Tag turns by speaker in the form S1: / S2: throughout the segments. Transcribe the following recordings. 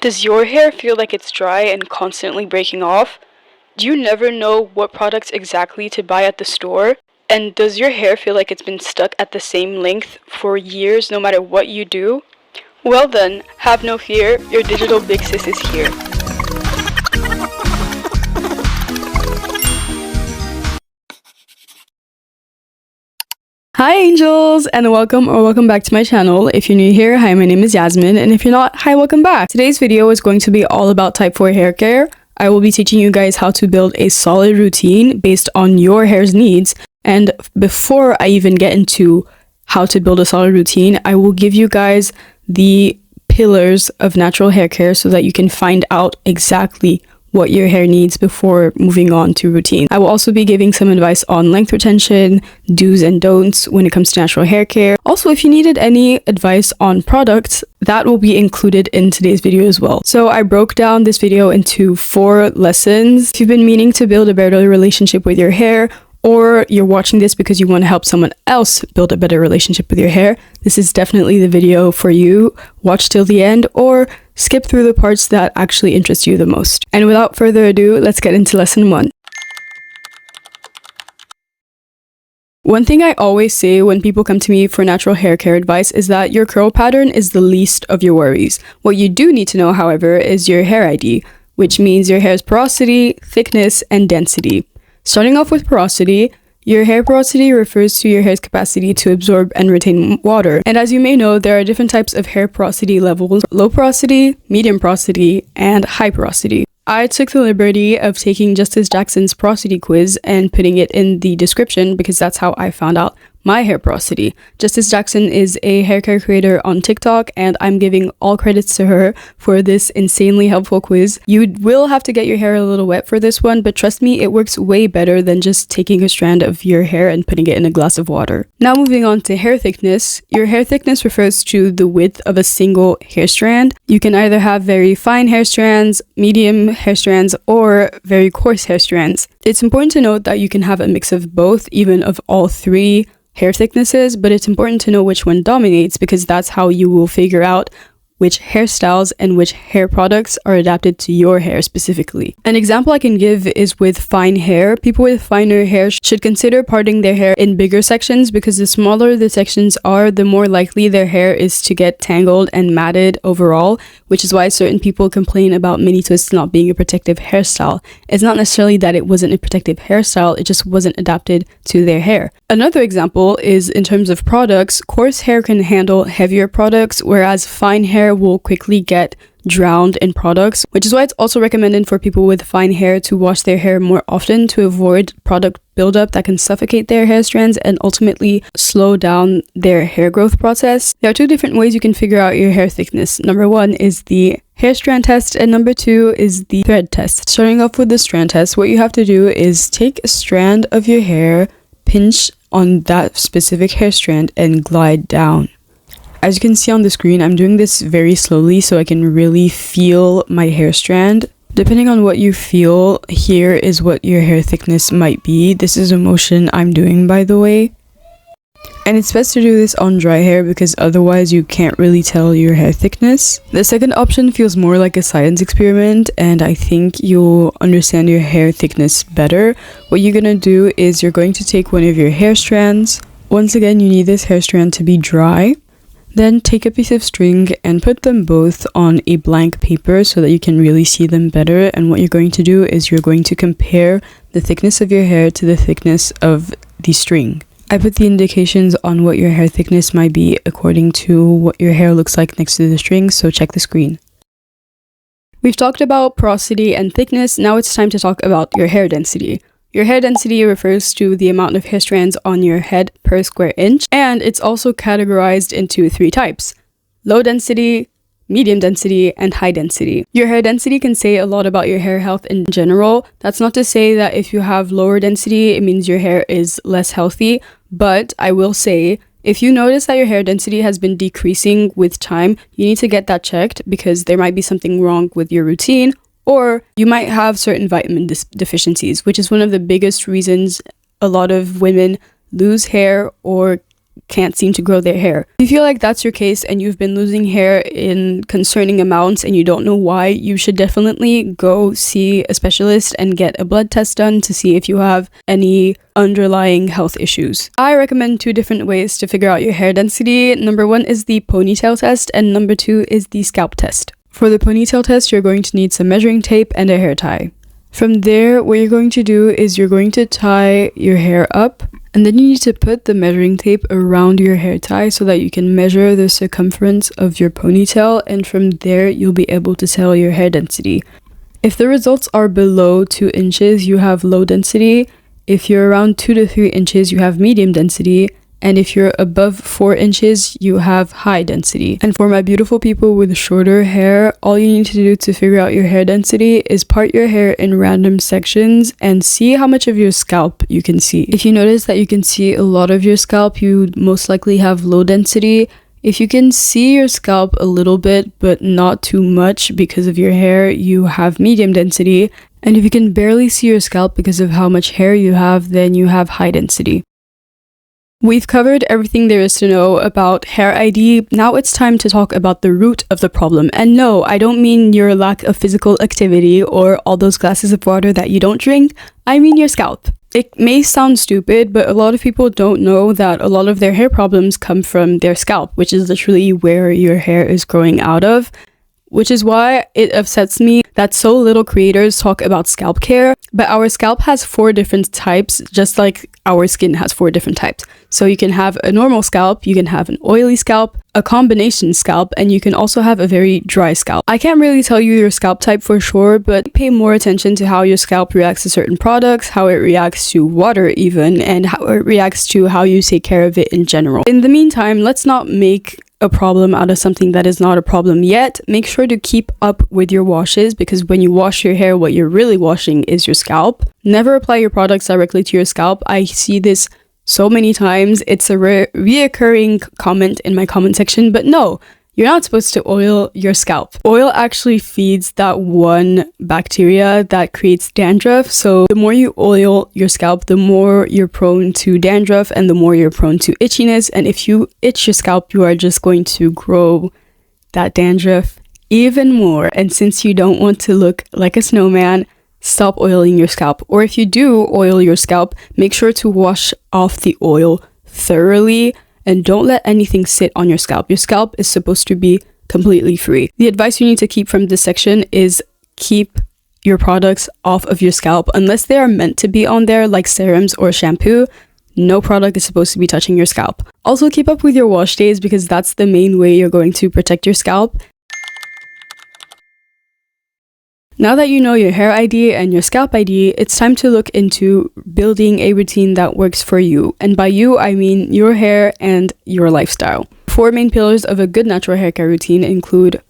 S1: Does your hair feel like it's dry and constantly breaking off? Do you never know what products exactly to buy at the store? And does your hair feel like it's been stuck at the same length for years no matter what you do? Well then, have no fear, your digital big sis is here. Hi angels, and welcome back to my channel. If you're new here, hi, my name is Yasmin, and if you're not, hi, welcome back. Today's video is going to be all about type 4 hair care. I will be teaching you guys how to build a solid routine based on your hair's needs. And before I even get into how to build a solid routine, I will give you guys the pillars of natural hair care so that you can find out exactly what your hair needs before moving on to routine. I will also be giving some advice on length retention, do's and don'ts when it comes to natural hair care. Also, if you needed any advice on products, that will be included in today's video as well. So I broke down this video into 4 lessons. If you've been meaning to build a better relationship with your hair, or you're watching this because you want to help someone else build a better relationship with your hair, this is definitely the video for you. Watch till the end or skip through the parts that actually interest you the most. And without further ado, let's get into lesson 1. One thing I always say when people come to me for natural hair care advice is that your curl pattern is the least of your worries. What you do need to know, however, is your hair ID, which means your hair's porosity, thickness, and density. Starting off with porosity, your hair porosity refers to your hair's capacity to absorb and retain water. And as you may know, there are different types of hair porosity levels: low porosity, medium porosity, and high porosity. I took the liberty of taking Justice Jackson's porosity quiz and putting it in the description because that's how I found out my hair porosity. Justice Jackson is a hair care creator on TikTok, and I'm giving all credits to her for this insanely helpful quiz. You will have to get your hair a little wet for this one, but trust me, it works way better than just taking a strand of your hair and putting it in a glass of water. Now moving on to hair thickness. Your hair thickness refers to the width of a single hair strand. You can either have very fine hair strands, medium hair strands, or very coarse hair strands. It's important to note that you can have a mix of both, even of all 3 hair thicknesses, but it's important to know which one dominates because that's how you will figure out which hairstyles and which hair products are adapted to your hair specifically. An example I can give is with fine hair. People with finer hair should consider parting their hair in bigger sections because the smaller the sections are, the more likely their hair is to get tangled and matted overall, which is why certain people complain about mini twists not being a protective hairstyle. It's not necessarily that it wasn't a protective hairstyle, it just wasn't adapted to their hair. Another example is in terms of products. Coarse hair can handle heavier products, whereas fine hair will quickly get drowned in products, which is why it's also recommended for people with fine hair to wash their hair more often to avoid product buildup that can suffocate their hair strands and ultimately slow down their hair growth process. There are 2 different ways you can figure out your hair thickness. Number 1 is the hair strand test, and number 2 is the thread test. Starting off with the strand test, what you have to do is take a strand of your hair, pinch on that specific hair strand, and glide down. As you can see on the screen, I'm doing this very slowly so I can really feel my hair strand. Depending on what you feel, here is what your hair thickness might be. This is a motion I'm doing, by the way. And it's best to do this on dry hair because otherwise you can't really tell your hair thickness. The second option feels more like a science experiment, and I think you'll understand your hair thickness better. What you're gonna do is you're going to take one of your hair strands. Once again, you need this hair strand to be dry. Then take a piece of string and put them both on a blank paper so that you can really see them better. And what you're going to do is you're going to compare the thickness of your hair to the thickness of the string. I put the indications on what your hair thickness might be according to what your hair looks like next to the string, so check the screen. We've talked about porosity and thickness, now it's time to talk about your hair density. Your hair density refers to the amount of hair strands on your head per square inch, and it's also categorized into 3 types: low density, medium density, and high density. Your hair density can say a lot about your hair health in general. That's not to say that if you have lower density, it means your hair is less healthy, but I will say, if you notice that your hair density has been decreasing with time, you need to get that checked because there might be something wrong with your routine, or you might have certain vitamin deficiencies, which is one of the biggest reasons a lot of women lose hair or can't seem to grow their hair. If you feel like that's your case and you've been losing hair in concerning amounts and you don't know why, you should definitely go see a specialist and get a blood test done to see if you have any underlying health issues. I recommend 2 different ways to figure out your hair density. Number 1 is the ponytail test, and number 2 is the scalp test. For the ponytail test, you're going to need some measuring tape and a hair tie. From there, what you're going to do is you're going to tie your hair up, and then you need to put the measuring tape around your hair tie so that you can measure the circumference of your ponytail, and from there you'll be able to tell your hair density. If the results are below 2 inches, you have low density. If you're around 2 to 3 inches, you have medium density. And if you're above 4 inches, you have high density. And for my beautiful people with shorter hair, all you need to do to figure out your hair density is part your hair in random sections and see how much of your scalp you can see. If you notice that you can see a lot of your scalp, you most likely have low density. If you can see your scalp a little bit, but not too much because of your hair, you have medium density. And if you can barely see your scalp because of how much hair you have, then you have high density. We've covered everything there is to know about hair ID. Now it's time to talk about the root of the problem. And no, I don't mean your lack of physical activity or all those glasses of water that you don't drink. I mean your scalp. It may sound stupid, but a lot of people don't know that a lot of their hair problems come from their scalp, which is literally where your hair is growing out of. Which is why it upsets me that so little creators talk about scalp care, but our scalp has 4 different types, just like our skin has 4 different types. So you can have a normal scalp, you can have an oily scalp, a combination scalp, and you can also have a very dry scalp. I can't really tell you your scalp type for sure, but pay more attention to how your scalp reacts to certain products, how it reacts to water even, and how it reacts to how you take care of it in general. In the meantime, let's not make a problem out of something that is not a problem yet. Make sure to keep up with your washes, because when you wash your hair, what you're really washing is your scalp. Never apply your products directly to your scalp. I see this so many times. It's a reoccurring comment in my comment section, but no, you're not supposed to oil your scalp. Oil actually feeds that one bacteria that creates dandruff. So the more you oil your scalp, the more you're prone to dandruff and the more you're prone to itchiness. And if you itch your scalp, you are just going to grow that dandruff even more. And since you don't want to look like a snowman, stop oiling your scalp. Or if you do oil your scalp, make sure to wash off the oil thoroughly. And don't let anything sit on your scalp. Your scalp is supposed to be completely free. The advice you need to keep from this section is keep your products off of your scalp. Unless they are meant to be on there, like serums or shampoo, no product is supposed to be touching your scalp. Also, keep up with your wash days, because that's the main way you're going to protect your scalp. Now that you know your hair ID and your scalp ID, it's time to look into building a routine that works for you. And by you, I mean your hair and your lifestyle. 4 main pillars of a good natural hair care routine include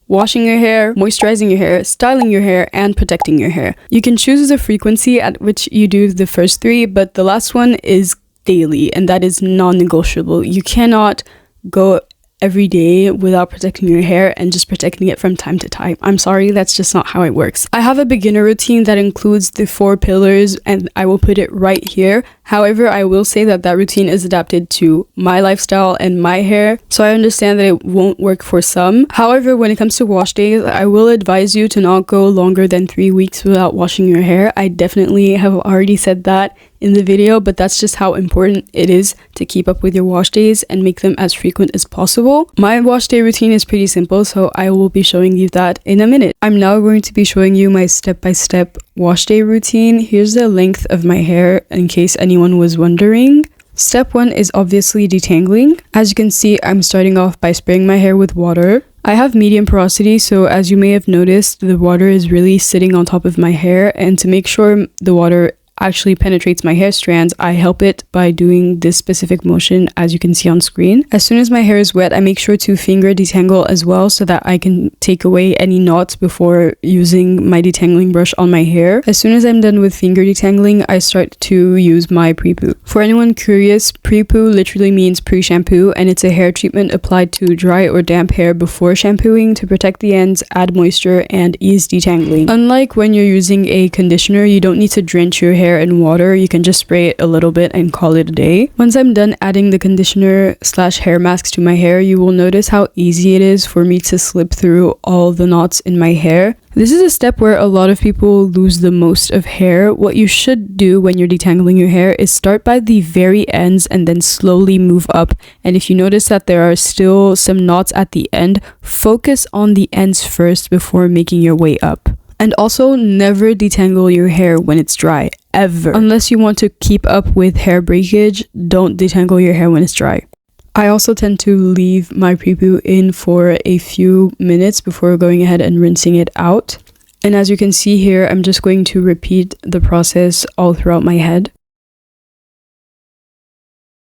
S1: washing your hair, moisturizing your hair, styling your hair, and protecting your hair. You can choose the frequency at which you do the first 3, but the last one is daily, and that is non-negotiable. You cannot go every day without protecting your hair and just protecting it from time to time. I'm sorry, that's just not how it works. I have a beginner routine that includes the 4 pillars, and I will put it right here. However, I will say that that routine is adapted to my lifestyle and my hair, so I understand that it won't work for some. However, when it comes to wash days, I will advise you to not go longer than 3 weeks without washing your hair. I definitely have already said that in the video, but that's just how important it is to keep up with your wash days and make them as frequent as possible. My wash day routine is pretty simple, so I will be showing you that in a minute. I'm now going to be showing you my step-by-step wash day routine. Here's the length of my hair in case anyone was wondering. Step 1 is obviously detangling. As you can see, I'm starting off by spraying my hair with water. I have medium porosity, so as you may have noticed, the water is really sitting on top of my hair, and to make sure the water actually penetrates my hair strands, I help it by doing this specific motion as you can see on screen. As soon as my hair is wet, I make sure to finger detangle as well so that I can take away any knots before using my detangling brush on my hair. As soon as I'm done with finger detangling, I start to use my pre-poo. For anyone curious, pre-poo literally means pre-shampoo, and it's a hair treatment applied to dry or damp hair before shampooing to protect the ends, add moisture, and ease detangling. Unlike when you're using a conditioner, you don't need to drench your hair hair in water, you can just spray it a little bit and call it a day. Once I'm done adding the conditioner slash hair masks to my hair, you will notice how easy it is for me to slip through all the knots in my hair. This is a step where a lot of people lose the most of hair. What you should do when you're detangling your hair is start by the very ends and then slowly move up. And if you notice that there are still some knots at the end, focus on the ends first before making your way up. And also, never detangle your hair when it's dry, ever. Unless you want to keep up with hair breakage, don't detangle your hair when it's dry. I also tend to leave my pre-poo in for a few minutes before going ahead and rinsing it out. And as you can see here, I'm just going to repeat the process all throughout my head.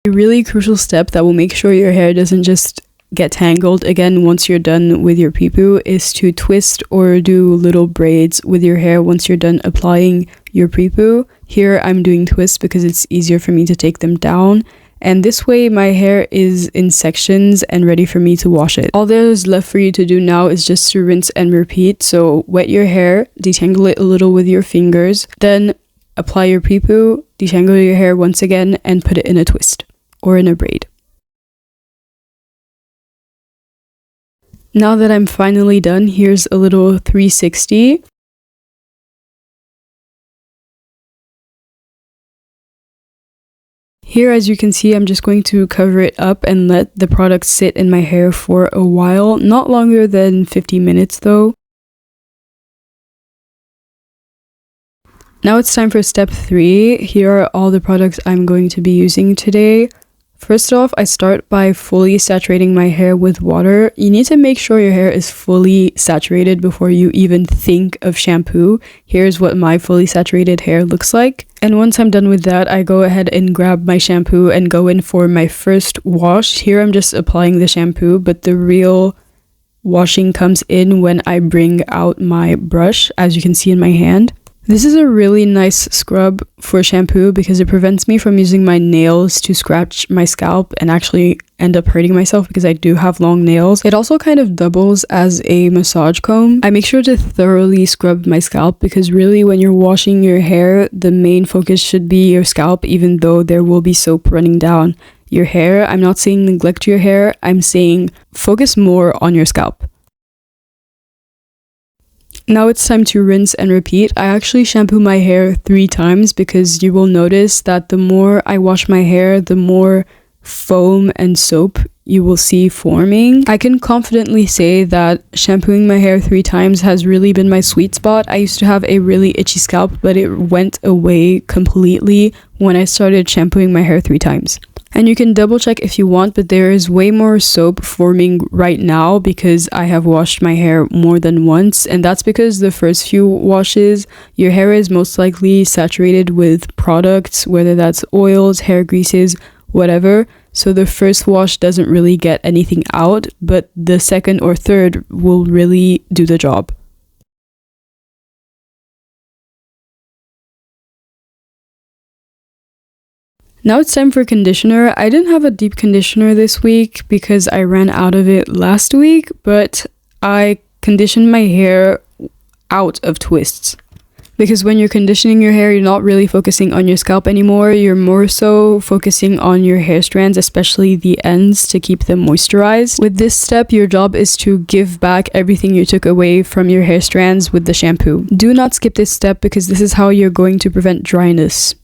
S1: A really crucial step that will make sure your hair doesn't just get tangled again once you're done with your pre-poo is to twist or do little braids with your hair once you're done applying your pre-poo. Here I'm doing twists because it's easier for me to take them down. And this way my hair is in sections and ready for me to wash it. All there's left for you to do now is just to rinse and repeat. So wet your hair, detangle it a little with your fingers, then apply your pre-poo, detangle your hair once again, and put it in a twist or in a braid. Now that I'm finally done, here's a little 360. Here, as you can see, I'm just going to cover it up and let the product sit in my hair for a while. Not longer than 50 minutes though. Now it's time for step 3. Here are all the products I'm going to be using today. First off, I start by fully saturating my hair with water. You need to make sure your hair is fully saturated before you even think of shampoo. Here's what my fully saturated hair looks like. And once I'm done with that, I go ahead and grab my shampoo and go in for my first wash. Here I'm just applying the shampoo, but the real washing comes in when I bring out my brush, as you can see in my hand. This is a really nice scrub for shampoo because it prevents me from using my nails to scratch my scalp and actually end up hurting myself because I do have long nails. It also kind of doubles as a massage comb. I make sure to thoroughly scrub my scalp because really when you're washing your hair, the main focus should be your scalp, even though there will be soap running down your hair. I'm not saying neglect your hair, I'm saying focus more on your scalp. Now it's time to rinse and repeat. I actually shampoo my hair 3 times because you will notice that the more I wash my hair, the more foam and soap you will see forming. I can confidently say that shampooing my hair 3 times has really been my sweet spot. I used to have a really itchy scalp, but it went away completely when I started shampooing my hair 3 times. And you can double check if you want, but there is way more soap forming right now because I have washed my hair more than once. And that's because the first few washes, your hair is most likely saturated with products, whether that's oils, hair greases, whatever. So the first wash doesn't really get anything out, but the second or third will really do the job. Now it's time for conditioner. I didn't have a deep conditioner this week because I ran out of it last week, but I conditioned my hair out of twists. Because when you're conditioning your hair, you're not really focusing on your scalp anymore. You're more so focusing on your hair strands, especially the ends, to keep them moisturized. With this step, your job is to give back everything you took away from your hair strands with the shampoo. Do not skip this step because this is how you're going to prevent dryness.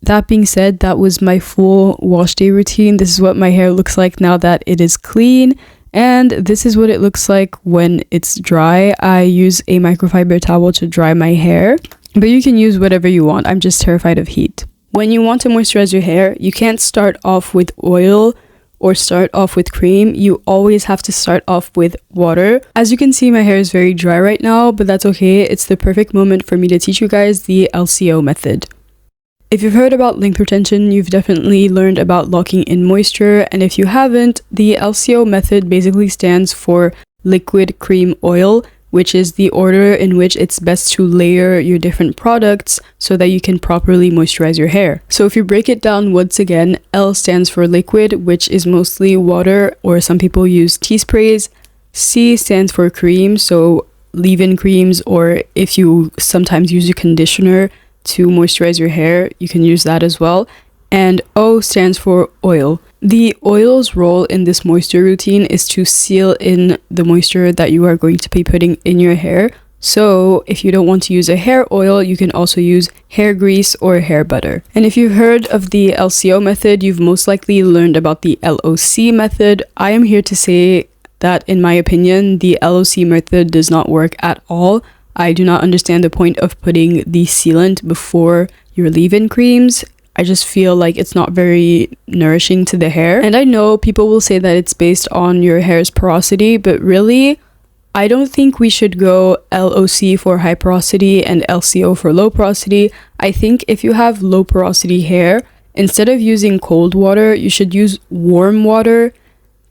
S1: That being said, that was my full wash day routine. This is what my hair looks like now that it is clean. And this is what it looks like when it's dry. I use a microfiber towel to dry my hair, but you can use whatever you want. I'm just terrified of heat. When you want to moisturize your hair, you can't start off with oil or start off with cream. You always have to start off with water. As you can see, my hair is very dry right now, but that's okay. It's the perfect moment for me to teach you guys the LCO method. If you've heard about length retention, you've definitely learned about locking in moisture, and if you haven't, the LCO method basically stands for liquid cream oil, which is the order in which it's best to layer your different products so that you can properly moisturize your hair. So if you break it down once again, L stands for liquid, which is mostly water, or some people use tea sprays. C stands for cream, so leave-in creams, or if you sometimes use a conditioner, to moisturize your hair, you can use that as well. And O stands for oil. The oil's role in this moisture routine is to seal in the moisture that you are going to be putting in your hair. So if you don't want to use a hair oil, you can also use hair grease or hair butter. And if you've heard of the LCO method, you've most likely learned about the LOC method. I am here to say that, in my opinion, the LOC method does not work at all. I do not understand the point of putting the sealant before your leave-in creams. I just feel like it's not very nourishing to the hair. And I know people will say that it's based on your hair's porosity, but really, I don't think we should go LOC for high porosity and LCO for low porosity. I think if you have low porosity hair, instead of using cold water, you should use warm water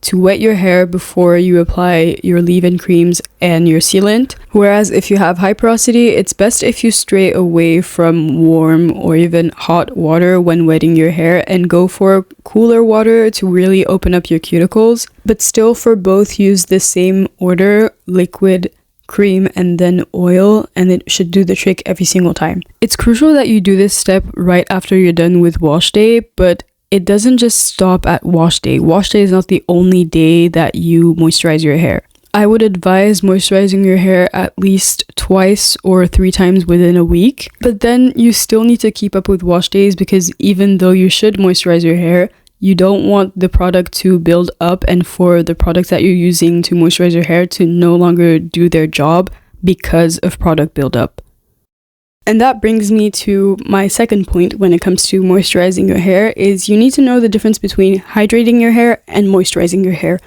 S1: to wet your hair before you apply your leave-in creams and your sealant. Whereas if you have high porosity, it's best if you stray away from warm or even hot water when wetting your hair and go for cooler water to really open up your cuticles. But still, for both, use the same order: liquid, cream, and then oil, and it should do the trick every single time. It's crucial that you do this step right after you're done with wash day, but it doesn't just stop at wash day. Wash day is not the only day that you moisturize your hair. I would advise moisturizing your hair at least twice or 3 times within a week. But then you still need to keep up with wash days, because even though you should moisturize your hair, you don't want the product to build up and for the products that you're using to moisturize your hair to no longer do their job because of product buildup. And that brings me to my second point when it comes to moisturizing your hair, is you need to know the difference between hydrating your hair and moisturizing your hair.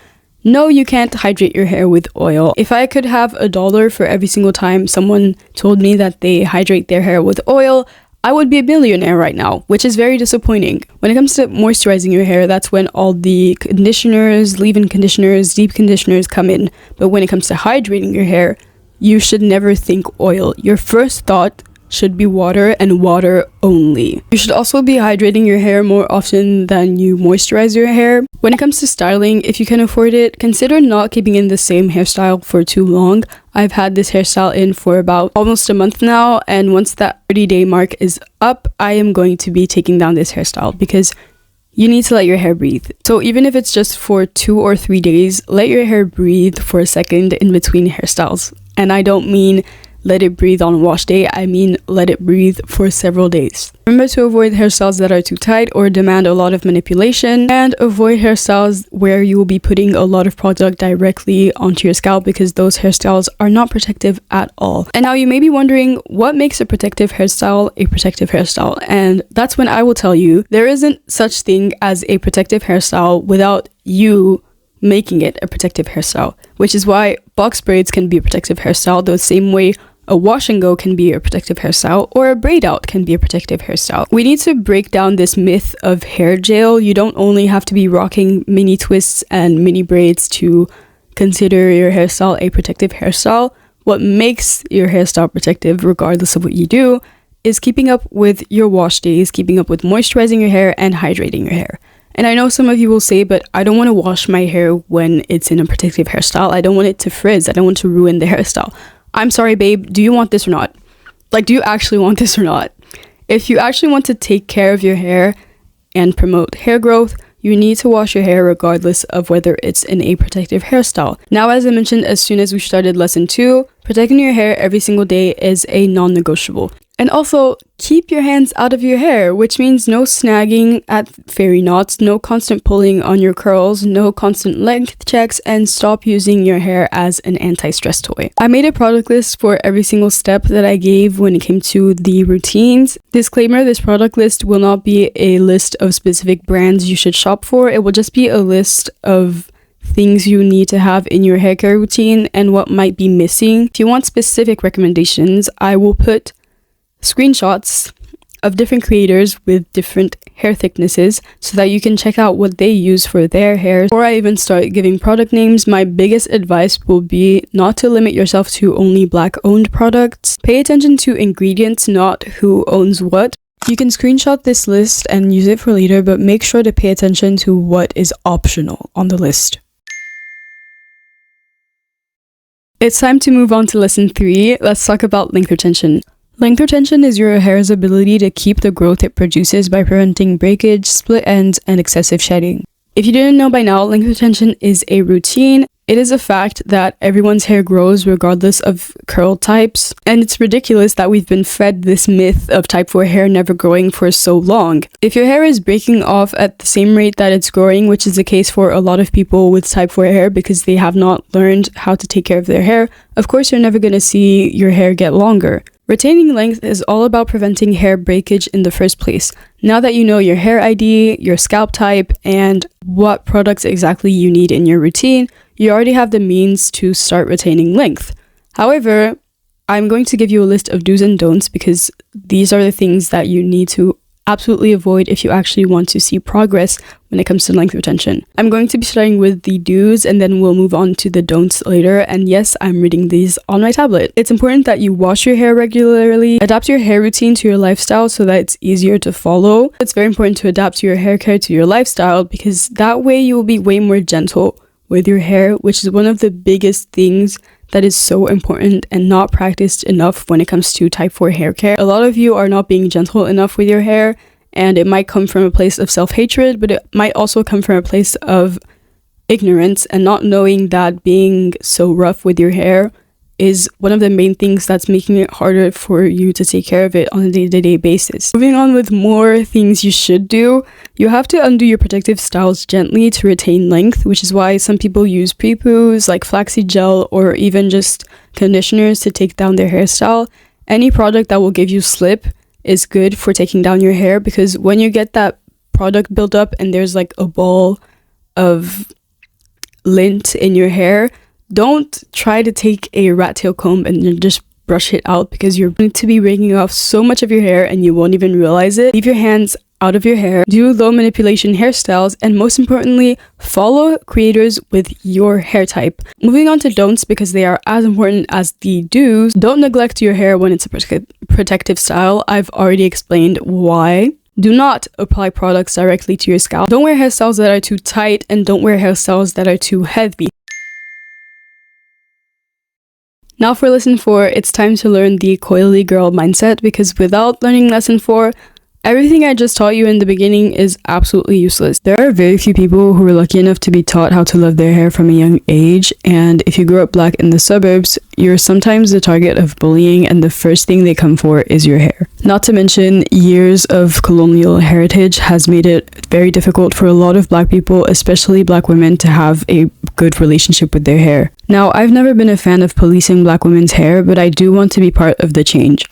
S1: No, you can't hydrate your hair with oil. If I could have $1 for every single time someone told me that they hydrate their hair with oil, I would be a billionaire right now, which is very disappointing. When it comes to moisturizing your hair, that's when all the conditioners, leave-in conditioners, deep conditioners come in. But when it comes to hydrating your hair, you should never think oil. Your first thought should be water, and water only. You should also be hydrating your hair more often than you moisturize your hair. When it comes to styling, if you can afford it, consider not keeping in the same hairstyle for too long. I've had this hairstyle in for about almost a month now, and once that 30-day mark is up, I am going to be taking down this hairstyle, because you need to let your hair breathe. So even if it's just for 2 or 3 days, let your hair breathe for a second in between hairstyles. And I don't mean let it breathe on wash day, I mean let it breathe for several days. Remember to avoid hairstyles that are too tight or demand a lot of manipulation, and avoid hairstyles where you will be putting a lot of product directly onto your scalp, because those hairstyles are not protective at all. And now you may be wondering, what makes a protective hairstyle a protective hairstyle? And that's when I will tell you, there isn't such thing as a protective hairstyle without you making it a protective hairstyle, which is why box braids can be a protective hairstyle the same way a wash and go can be a protective hairstyle, or a braid out can be a protective hairstyle. We need to break down this myth of hair gel. You don't only have to be rocking mini twists and mini braids to consider your hairstyle a protective hairstyle. What makes your hairstyle protective, regardless of what you do, is keeping up with your wash days, keeping up with moisturizing your hair and hydrating your hair. And I know some of you will say, but I don't want to wash my hair when it's in a protective hairstyle. I don't want it to frizz. I don't want to ruin the hairstyle. I'm sorry, babe. Do you want this or not? Like, do you actually want this or not? If you actually want to take care of your hair and promote hair growth, you need to wash your hair regardless of whether it's in a protective hairstyle. Now, as I mentioned as soon as we started lesson 2, protecting your hair every single day is a non-negotiable. And also, keep your hands out of your hair, which means no snagging at fairy knots, no constant pulling on your curls, no constant length checks, and stop using your hair as an anti-stress toy. I made a product list for every single step that I gave when it came to the routines. Disclaimer, this product list will not be a list of specific brands you should shop for. It will just be a list of things you need to have in your hair care routine and what might be missing. If you want specific recommendations, I will put screenshots of different creators with different hair thicknesses so that you can check out what they use for their hair. Before I even start giving product names, my biggest advice will be not to limit yourself to only Black-owned products. Pay attention to ingredients, not who owns what. You can screenshot this list and use it for later, but make sure to pay attention to what is optional on the list. It's time to move on to lesson 3. Let's talk about length retention. Length retention is your hair's ability to keep the growth it produces by preventing breakage, split ends, and excessive shedding. If you didn't know by now, length retention is a routine. It is a fact that everyone's hair grows regardless of curl types, and it's ridiculous that we've been fed this myth of type 4 hair never growing for so long. If your hair is breaking off at the same rate that it's growing, which is the case for a lot of people with type 4 hair because they have not learned how to take care of their hair, of course you're never going to see your hair get longer. Retaining length is all about preventing hair breakage in the first place. Now that you know your hair ID, your scalp type, and what products exactly you need in your routine, you already have the means to start retaining length. However, I'm going to give you a list of do's and don'ts because these are the things that you need to absolutely avoid if you actually want to see progress when it comes to length retention. I'm going to be starting with the do's and then we'll move on to the don'ts later. And yes, I'm reading these on my tablet. It's important that you wash your hair regularly, adapt your hair routine to your lifestyle so that it's easier to follow. It's very important to adapt your hair care to your lifestyle because that way you will be way more gentle with your hair, which is one of the biggest things that is so important and not practiced enough when it comes to type 4 hair care. A lot of you are not being gentle enough with your hair, and it might come from a place of self-hatred, but it might also come from a place of ignorance and not knowing that being so rough with your hair is one of the main things that's making it harder for you to take care of it on a day-to-day basis. Moving on with more things you should do, you have to undo your protective styles gently to retain length, which is why some people use pre-poos like flaxseed gel or even just conditioners to take down their hairstyle. Any product that will give you slip is good for taking down your hair because when you get that product built up and there's like a ball of lint in your hair, don't try to take a rat tail comb and then just brush it out because you're going to be breaking off so much of your hair and you won't even realize it. Leave your hands out of your hair, do low manipulation hairstyles, and most importantly, follow creators with your hair type. Moving on to don'ts because they are as important as the do's. Don't neglect your hair when it's a protective style. I've already explained why. Do not apply products directly to your scalp. Don't wear hairstyles that are too tight and don't wear hairstyles that are too heavy. Now for lesson 4, it's time to learn the coily girl mindset because without learning lesson 4, everything I just taught you in the beginning is absolutely useless. There are very few people who are lucky enough to be taught how to love their hair from a young age, and if you grow up black in the suburbs, you're sometimes the target of bullying and the first thing they come for is your hair. Not to mention, years of colonial heritage has made it very difficult for a lot of black people, especially black women, to have a good relationship with their hair. Now, I've never been a fan of policing black women's hair, but I do want to be part of the change.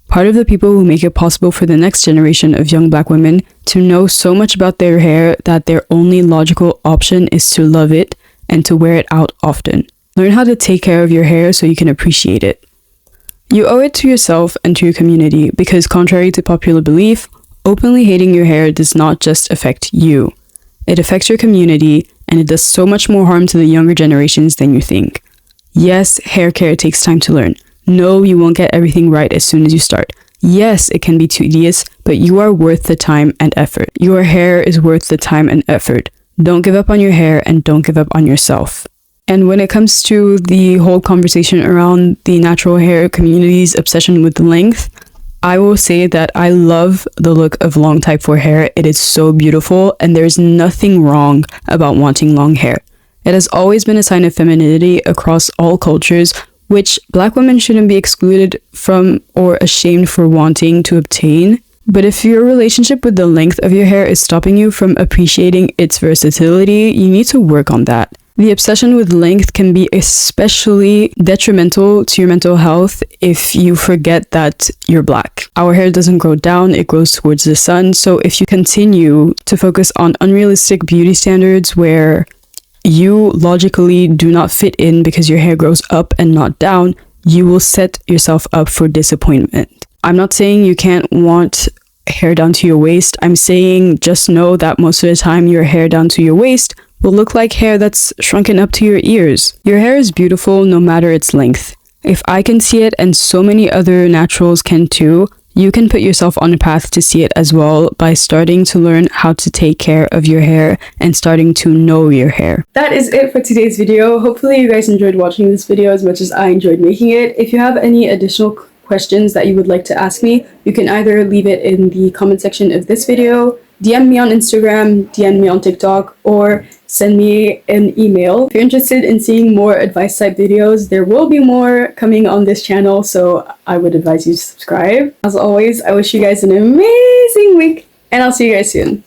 S1: Part of the people who make it possible for the next generation of young black women to know so much about their hair that their only logical option is to love it and to wear it out often. Learn how to take care of your hair so you can appreciate it. You owe it to yourself and to your community because contrary to popular belief, openly hating your hair does not just affect you. It affects your community and it does so much more harm to the younger generations than you think. Yes, hair care takes time to learn. No, you won't get everything right as soon as you start. Yes, it can be tedious, but you are worth the time and effort. Your hair is worth the time and effort. Don't give up on your hair and don't give up on yourself. And when it comes to the whole conversation around the natural hair community's obsession with length, I will say that I love the look of long type 4 hair. It is so beautiful and there's nothing wrong about wanting long hair. It has always been a sign of femininity across all cultures, which black women shouldn't be excluded from or ashamed for wanting to obtain. But if your relationship with the length of your hair is stopping you from appreciating its versatility, you need to work on that. The obsession with length can be especially detrimental to your mental health if you forget that you're black. Our hair doesn't grow down, it grows towards the sun. So if you continue to focus on unrealistic beauty standards where you logically do not fit in because your hair grows up and not down, you will set yourself up for disappointment. I'm not saying you can't want hair down to your waist. I'm saying just know that most of the time your hair down to your waist will look like hair that's shrunken up to your ears. Your hair is beautiful no matter its length. If I can see it and so many other naturals can too, you can put yourself on a path to see it as well by starting to learn how to take care of your hair and starting to know your hair. That is it for today's video. Hopefully you guys enjoyed watching this video as much as I enjoyed making it. If you have any additional questions that you would like to ask me, you can either leave it in the comment section of this video, DM me on Instagram, DM me on TikTok, or send me an email. If you're interested in seeing more advice type videos, there will be more coming on this channel, so I would advise you to subscribe. As always, I wish you guys an amazing week, and I'll see you guys soon.